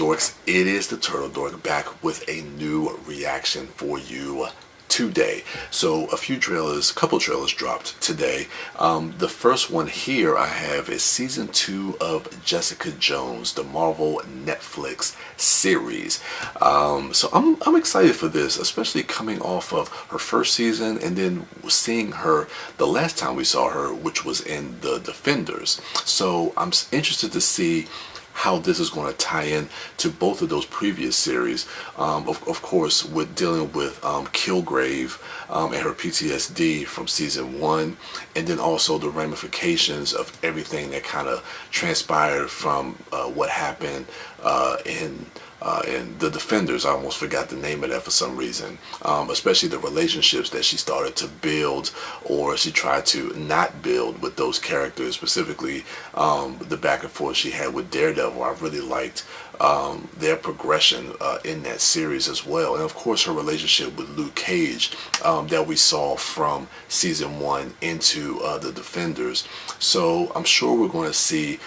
Dorks? It is the Turtle Dork back with a new reaction for you today. So a couple trailers dropped today. The first one here I have is season 2 of Jessica Jones, the Marvel Netflix series. So I'm excited for this, especially coming off of her first season and then seeing her the last time we saw her, which was in The Defenders. So I'm interested to see how this is going to tie in to both of those previous series. Of course, with dealing with Kilgrave and her PTSD from season 1, and then also the ramifications of everything that kind of transpired from what happened in The Defenders. I almost forgot the name of that for some reason. Especially the relationships that she started to build, or she tried to not build with those characters, specifically the back and forth she had with Daredevil. I really liked their progression in that series as well. And of course her relationship with Luke Cage that we saw from season 1 into The Defenders. So I'm sure we're going to see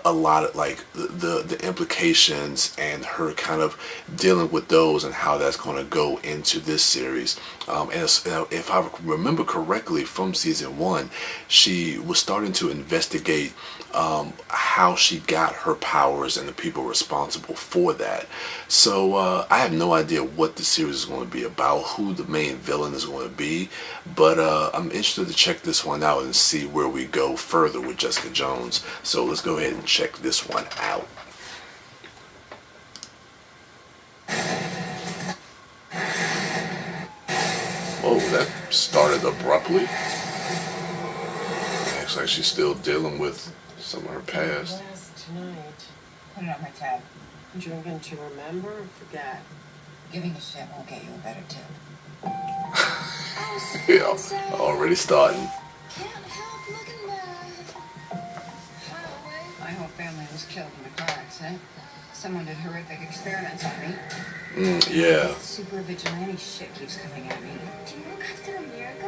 a lot of like the implications and her kind of dealing with those and how that's going to go into this series. And if I remember correctly from season 1, she was starting to investigate how she got her powers and the people responsible for that. So I have no idea what the series is going to be about, who the main villain is going to be, but I'm interested to check this one out and see where we go further with Jessica Jones. So let's go ahead and check this one out. Oh, that started abruptly. Looks like she's still dealing with some of her past. Tonight. Put it on my tab. Drinking to remember or forget? Giving a shit won't get you a better tip. Yeah, already starting. My whole family was killed in a car accident. Someone did horrific experiments on me. Yeah. This super vigilante shit keeps coming at me. Do you know Captain America?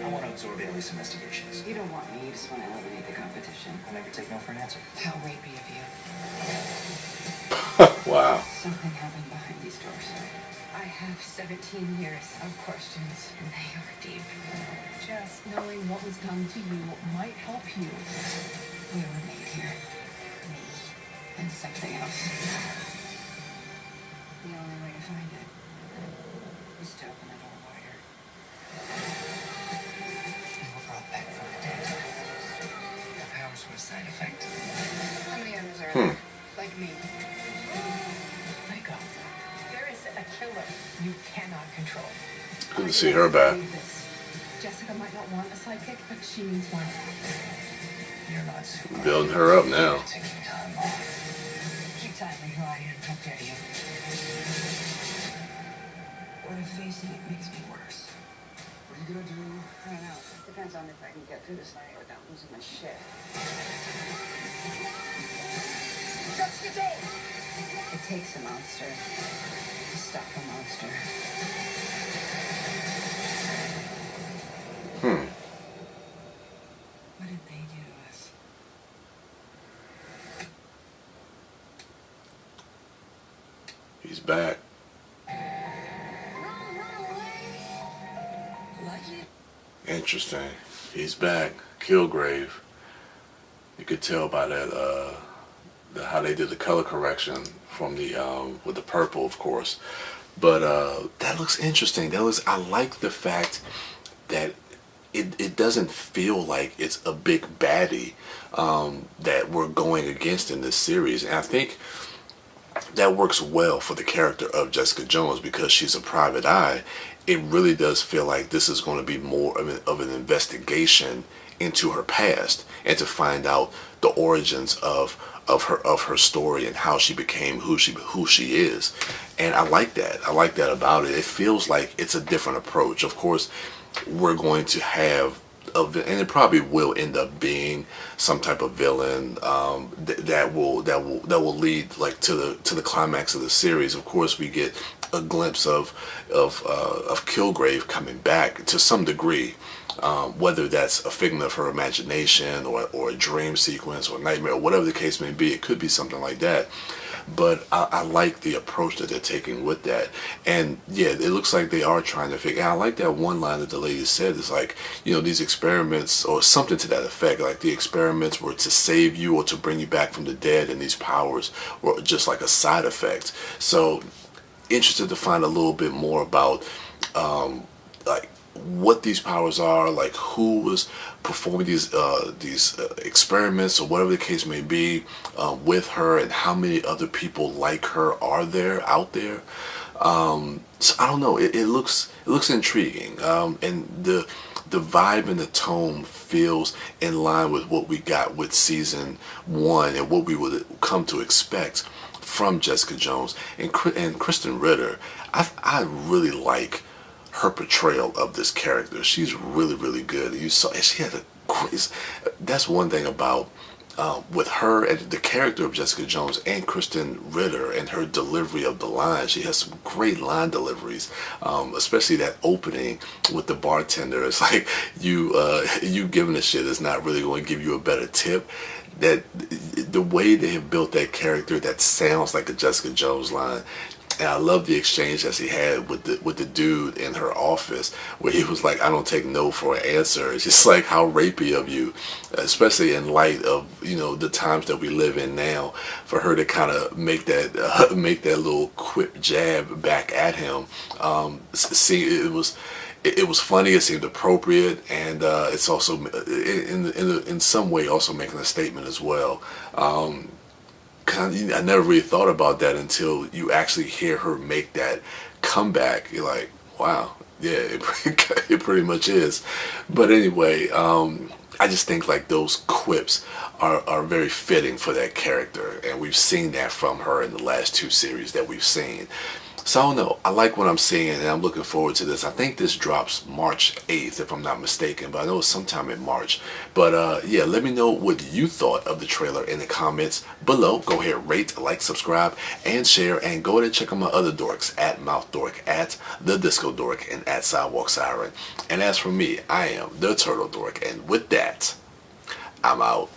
I want to absorb Ailey's investigations. You don't want me, you just want to eliminate the competition. I'll never take no for an answer. How rapey of you. Wow. Something happened behind these doors. I have 17 years of questions, and they are deep. Just knowing what was done to you might help you. We were made here. Me. And something else. The only way to find it is to open the door wider. You were brought back from the dead. The powers were a side effect. How many others are there? Like me. Let it go. There is a killer you cannot control. Good to see her back. Jessica might not want a sidekick, but she needs one. You're not super. Building her up now. Taking time off. Keep telling me who I am. How dare you? What if facing it makes me worse? What are you gonna do? I don't know. Depends on if I can get through this night without losing my shit. It takes a monster to stop a monster. What did they do to us? He's back. Interesting. He's back. Kilgrave. You could tell by that how they did the color correction from the with the purple, of course. But that looks interesting. I like the fact that it doesn't feel like it's a big baddie that we're going against in this series. And I think that works well for the character of Jessica Jones because she's a private eye. It really does feel like this is going to be more of an investigation into her past and to find out the origins of her story and how she became who she is. And I like that. I like that about it. It feels like it's a different approach. Of course, we're going to have and it probably will end up being some type of villain that will lead like to the climax of the series. Of course, we get a glimpse of Kilgrave coming back to some degree, whether that's a figment of her imagination or a dream sequence or nightmare or whatever the case may be. It could be something like that. But I like the approach that they're taking with that. And yeah, it looks like they are trying to figure out. I like that one line that the lady said. It's like, these experiments, or something to that effect, like the experiments were to save you or to bring you back from the dead, and these powers were just like a side effect. So interested to find a little bit more about like what these powers are, like who was performing these experiments or whatever the case may be with her, and how many other people like her are there out there. So I don't know. It looks intriguing, and the vibe and the tone feels in line with what we got with season 1 and what we would come to expect from Jessica Jones and Krysten Ritter. I really like her portrayal of this character. She's really, really good. You saw, and she had that's one thing about with her and the character of Jessica Jones and Krysten Ritter and her delivery of the lines. She has some great line deliveries, especially that opening with the bartender. It's like you giving a shit is not really going to give you a better tip. That the way they have built that character, that sounds like a Jessica Jones line. And I love the exchange that she had with the dude in her office, where he was like, "I don't take no for an answer." It's just like, how rapey of you, especially in light of the times that we live in now, for her to kind of make that little quip jab back at him. See, it was funny. It seemed appropriate, and it's also in some way also making a statement as well. I never really thought about that until you actually hear her make that comeback. You're like, wow, yeah, it pretty much is. But anyway, I just think like those quips are very fitting for that character, and we've seen that from her in the last 2 series that we've seen. So I don't know. I like what I'm seeing, and I'm looking forward to this. I think this drops March 8th, if I'm not mistaken, but I know it's sometime in March. But yeah, let me know what you thought of the trailer in the comments below. Go ahead, rate, like, subscribe, and share, and go ahead and check out my other dorks, at MouthDork, at TheDiscoDork, and at Sidewalk Siren. And as for me, I am the Turtle Dork, and with that, I'm out.